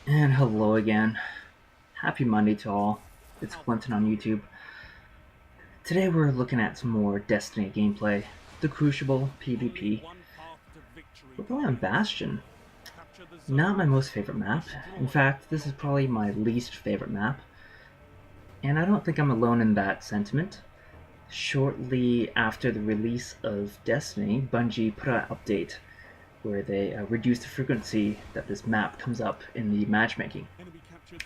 And hello again. Happy Monday to all. It's Clinton on YouTube. Today we're looking at some more Destiny gameplay. The Crucible PvP. We're playing on Bastion. Not my most favorite map. In fact, this is probably my least favorite map. And I don't think I'm alone in that sentiment. Shortly after the release of Destiny, Bungie put out an update where they reduced the frequency that this map comes up in the matchmaking.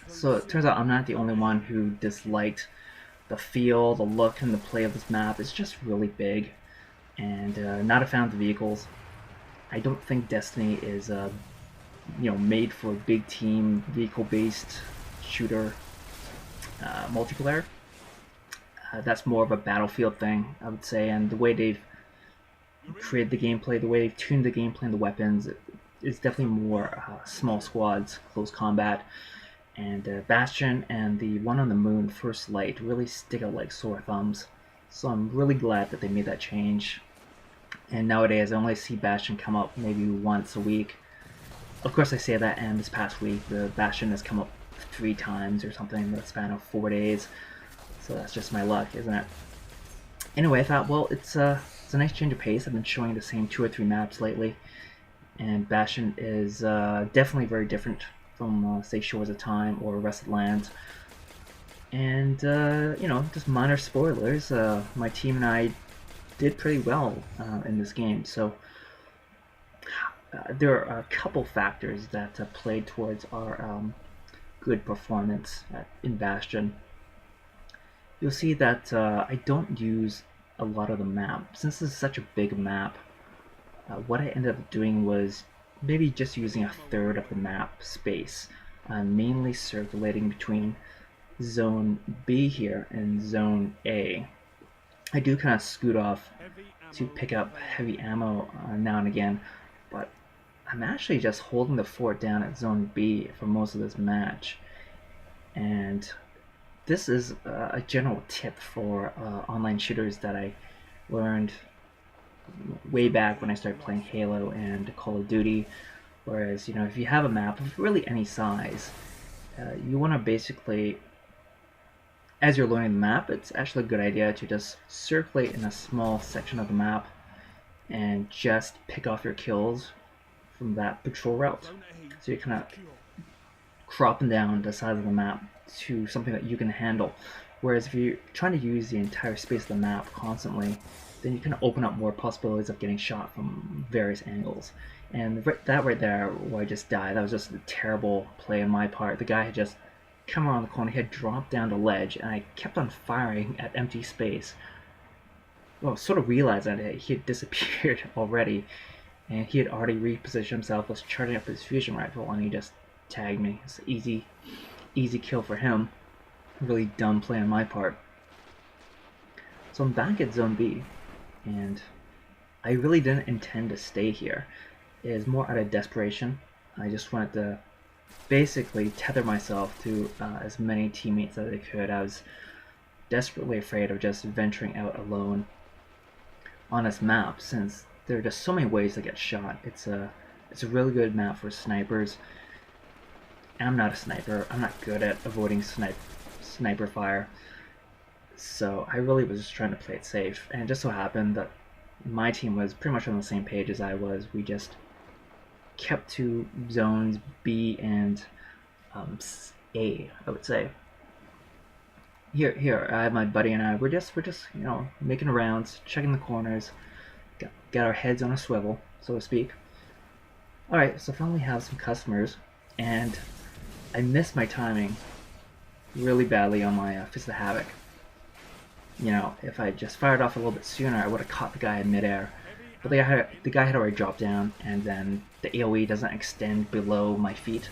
So it turns out I'm not the only one who disliked the feel, the look, and the play of this map. Is just really big, and not a fan of the vehicles. I don't think Destiny is made for a big team, vehicle-based shooter multiplayer. That's more of a Battlefield thing, I would say, and the way they've created the gameplay, the way they've tuned the gameplay and the weapons, is definitely more small squads, close combat. And Bastion and the one on the moon, First Light, really stick out like sore thumbs. So I'm really glad that they made that change. And nowadays I only see Bastion come up maybe once a week. Of course I say that, and this past week the Bastion has come up 3 times or something in the span of 4 days. So that's just my luck, isn't it? Anyway, I thought, well, it's a nice change of pace. I've been showing the same 2 or 3 maps lately, and Bastion is definitely very different from, say, Shores of Time or Rusted Lands. And, just minor spoilers, my team and I did pretty well in this game, so there are a couple factors that played towards our good performance in Bastion. You'll see that I don't use a lot of the map. Since this is such a big map, what I ended up doing was maybe just using a third of the map space, mainly circulating between Zone B here and Zone A. I do kind of scoot off to pick up heavy ammo now and again, but I'm actually just holding the fort down at Zone B for most of this match. And this is a general tip for online shooters that I learned way back when I started playing Halo and Call of Duty. Whereas, if you have a map of really any size, you want to basically, as you're learning the map, it's actually a good idea to just circulate in a small section of the map and just pick off your kills from that patrol route. So you're kind of cropping down the size of the map to something that you can handle. Whereas if you're trying to use the entire space of the map constantly, then you can open up more possibilities of getting shot from various angles. And that right there, where I just died, that was just a terrible play on my part. The guy had just come around the corner, he had dropped down the ledge, and I kept on firing at empty space. Well, sort of realized that he had disappeared already, and he had already repositioned himself, was charging up his fusion rifle, and he just tagged me. It's an easy kill for him. Really dumb play on my part. So I'm back at Zone B, and I really didn't intend to stay here. It is more out of desperation. I just wanted to basically tether myself to as many teammates as I could. I was desperately afraid of just venturing out alone on this map, since there are just so many ways to get shot. It's a really good map for snipers. I'm not a sniper. I'm not good at avoiding sniper fire. So I really was just trying to play it safe, and it just so happened that my team was pretty much on the same page as I was. We just kept to zones B and A, I would say. Here, I have my buddy and I. We're just making rounds, checking the corners, got our heads on a swivel, so to speak. All right, so finally have some customers, and I missed my timing really badly on my Fist of Havoc. If I just fired off a little bit sooner, I would have caught the guy in midair. But the guy had already dropped down, and then the AoE doesn't extend below my feet.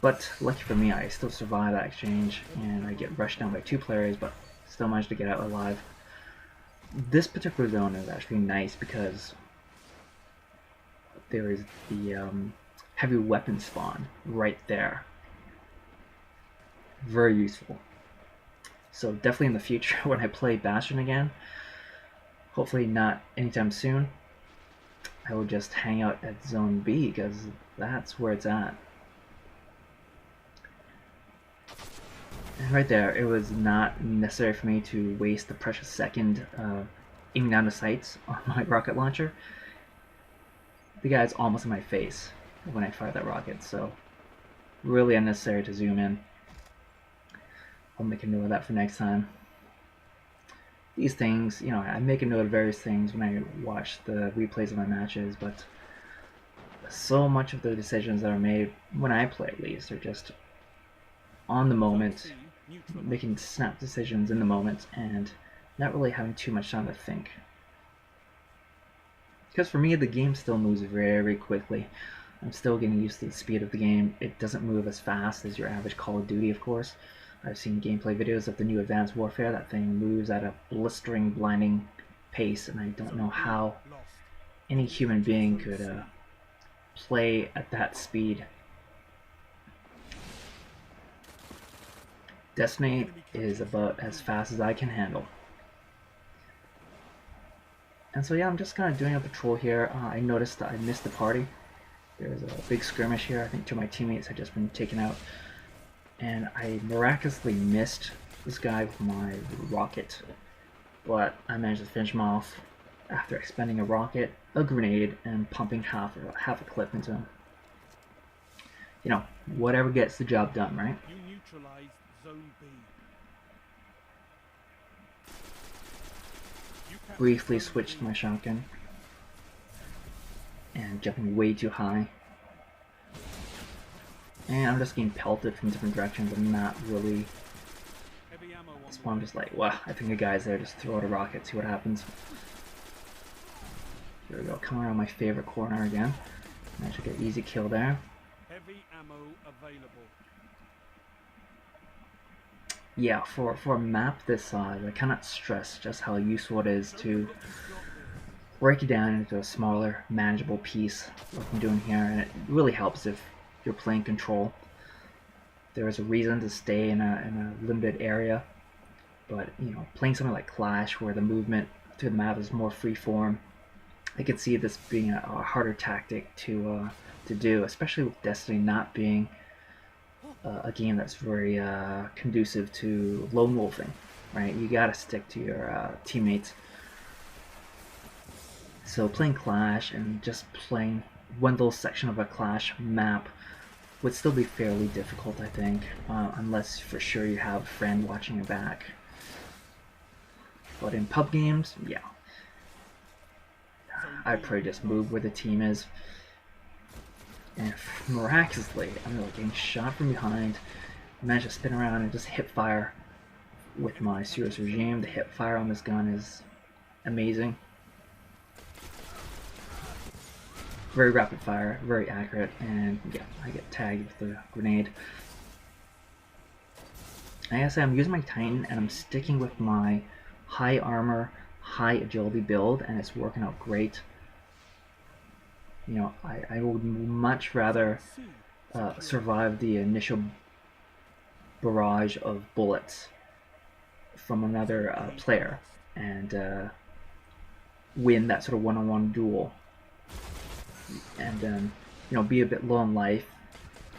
But lucky for me, I still survive that exchange, and I get rushed down by 2 players, but still managed to get out alive. This particular zone is actually nice because there is the heavy weapon spawn right there. Very useful. So definitely in the future, when I play Bastion again, hopefully not anytime soon, I would just hang out at Zone B because that's where it's at. And right there, it was not necessary for me to waste the precious second aiming down the sights on my rocket launcher. The guy's almost in my face when I fired that rocket, so really unnecessary to zoom in. I'll make a note of that for next time. These things, you know, I make a note of various things when I watch the replays of my matches, but so much of the decisions that are made when I play, at least, are just on the moment, making snap decisions in the moment, and not really having too much time to think. Because for me, the game still moves very quickly. I'm still getting used to the speed of the game. It doesn't move as fast as your average Call of Duty, of course. I've seen gameplay videos of the new Advanced Warfare. That thing moves at a blistering, blinding pace, and I don't know how any human being could play at that speed. Destiny is about as fast as I can handle. And so yeah, I'm just kind of doing a patrol here. I noticed that I missed the party. There's a big skirmish here. I think two of my teammates had just been taken out. And I miraculously missed this guy with my rocket. But I managed to finish him off after expending a rocket, a grenade, and pumping half a clip into him. You know, whatever gets the job done, right? You neutralized Zone B. Briefly switched my shotgun. And jumping way too high. And I'm just getting pelted from different directions. I'm not really... That's why I'm just like, wow, I think the guy's there. Just throw out a rocket, see what happens. Here we go, come around my favorite corner again. I should get an easy kill there. Heavy ammo available. Yeah, for a map this size, I cannot stress just how useful it is to break it down into a smaller, manageable piece, like I'm doing here, and it really helps if you're playing Control. There is a reason to stay in a limited area, but you know, playing something like Clash, where the movement through the map is more free-form, I could see this being a harder tactic to do, especially with Destiny not being a game that's very conducive to lone wolfing, right? You gotta stick to your teammates. So playing Clash and just playing one little section of a Clash map would still be fairly difficult, I think, unless for sure you have a friend watching your back. But in pub games, yeah, I'd probably just move where the team is. And miraculously, I'm like getting shot from behind, managed to spin around and just hip fire with my Serious Regime. The hip fire on this gun is amazing. Very rapid fire, very accurate, and yeah, I get tagged with the grenade. I gotta say, I'm using my Titan and I'm sticking with my high armor, high agility build, and it's working out great. You know, I would much rather survive the initial barrage of bullets from another player and win that sort of one-on-one duel, and you know, be a bit low on life,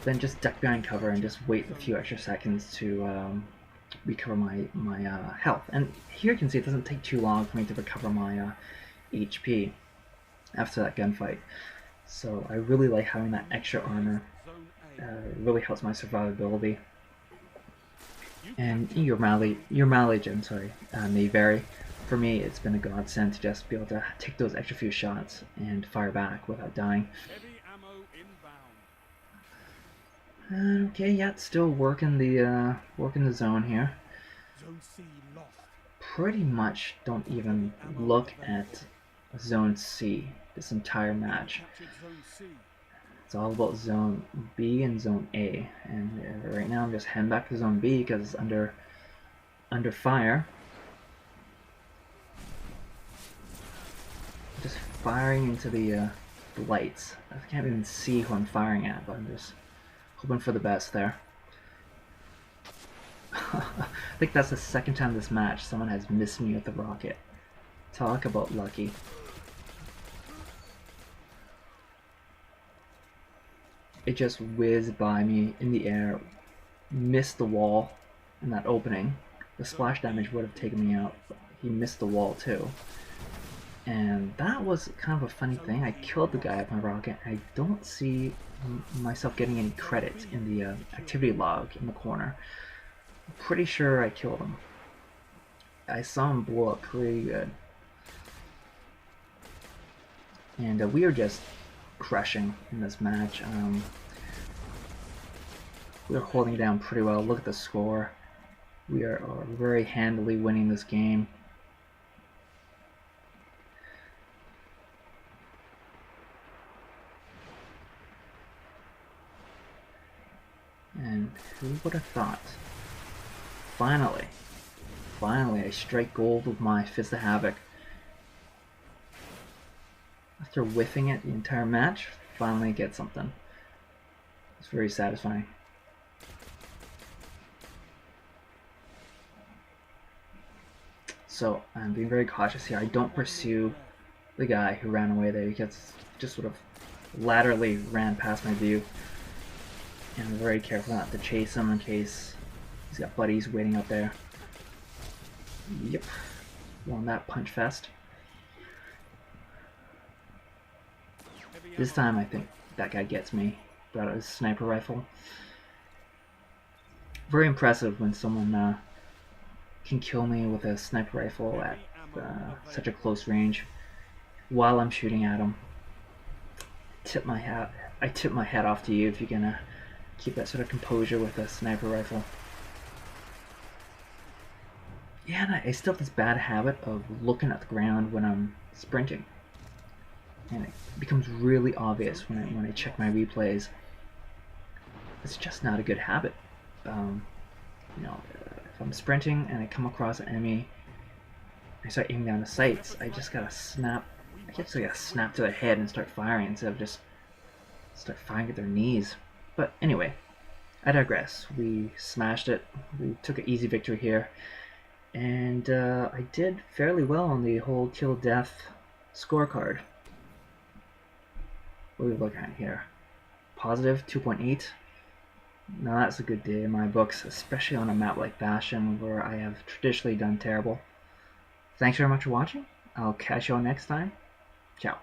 then just duck behind cover and just wait a few extra seconds to recover my health. And here you can see it doesn't take too long for me to recover my HP after that gunfight. So I really like having that extra armor. It really helps my survivability. And your mileage, I'm sorry, may vary. For me, it's been a godsend to just be able to take those extra few shots and fire back without dying. Okay, yeah, it's still working the zone here. Pretty much don't even look at Zone C this entire match. It's all about Zone B and Zone A, and right now I'm just heading back to Zone B because it's under fire. Just firing into the lights. I can't even see who I'm firing at, but I'm just hoping for the best there. I think that's the second time this match someone has missed me with the rocket. Talk about lucky. it just whizzed by me in the air, missed the wall in that opening. The splash damage would have taken me out, but he missed the wall too. And that was kind of a funny thing. I killed the guy with my rocket. I don't see myself getting any credit in the activity log in the corner. I'm pretty sure I killed him. I saw him blow up pretty good. And we are just crushing in this match. We're holding it down pretty well. Look at the score. We are very handily winning this game. And who would have thought? Finally, I strike gold with my Fist of Havoc. After whiffing it the entire match, finally get something. It's very satisfying. So I'm being very cautious here. I don't pursue the guy who ran away there. He gets just sort of laterally ran past my view. And I'm very careful not to chase him in case he's got buddies waiting out there. Yep, won that punch fest. This time I think that guy gets me. Brought out his sniper rifle. Very impressive when someone can kill me with a sniper rifle at such a close range while I'm shooting at him. I tip my hat off to you if you're gonna keep that sort of composure with a sniper rifle. Yeah, and I still have this bad habit of looking at the ground when I'm sprinting. And it becomes really obvious when I check my replays. It's just not a good habit. You know, if I'm sprinting and I come across an enemy, I start aiming down the sights. I just gotta snap. I just gotta snap to their head and start firing instead of just start firing at their knees. But anyway, I digress. We smashed it. We took an easy victory here, and I did fairly well on the whole kill-death scorecard. What are we looking at here? Positive 2.8. Now that's a good day in my books, especially on a map like Bastion where I have traditionally done terrible. Thanks very much for watching. I'll catch you all next time. Ciao.